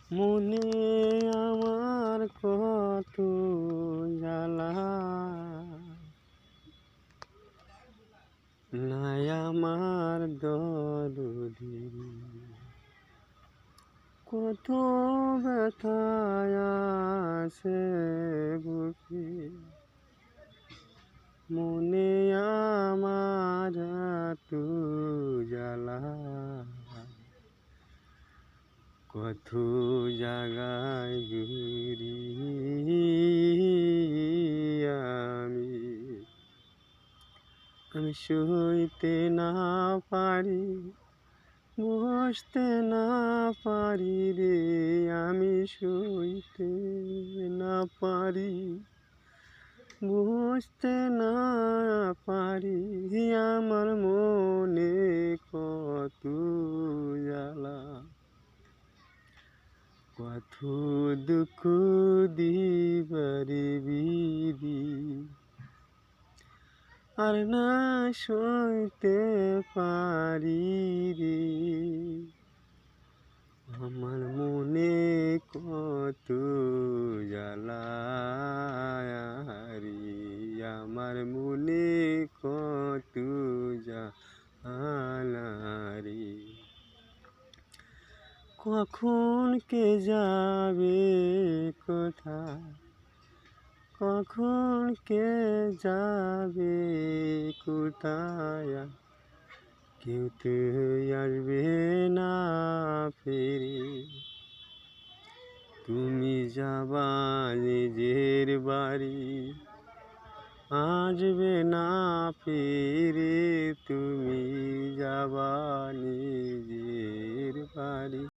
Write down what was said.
মনে আমার কত জ্বালা, নাই আমার দরদি, কত ব্যথায় আছে বুকে। মনে আমার এত জ্বালা, কত জায়গায় ঘুরি আমি সইতে না পারি, বসতে না পারি রে, আমি সইতে না পারি, বুঝতে না পারি, আমার মনে কত জ্বালা, কত দুঃখ দিবারে বিধি, আর না সইতে পারি রে, আমার মনে কত জ্বালা রে, আমার মনে কত জ্বালা রে। কখন কে যাবে কোথায়, কখন কে যাবে কোথায়, কেউ তো আসবে না ফিরে। তুমি যাবা নিজের বাড়ি, আসবে না ফিরে, তুমি যাবা নিজের বাড়ি।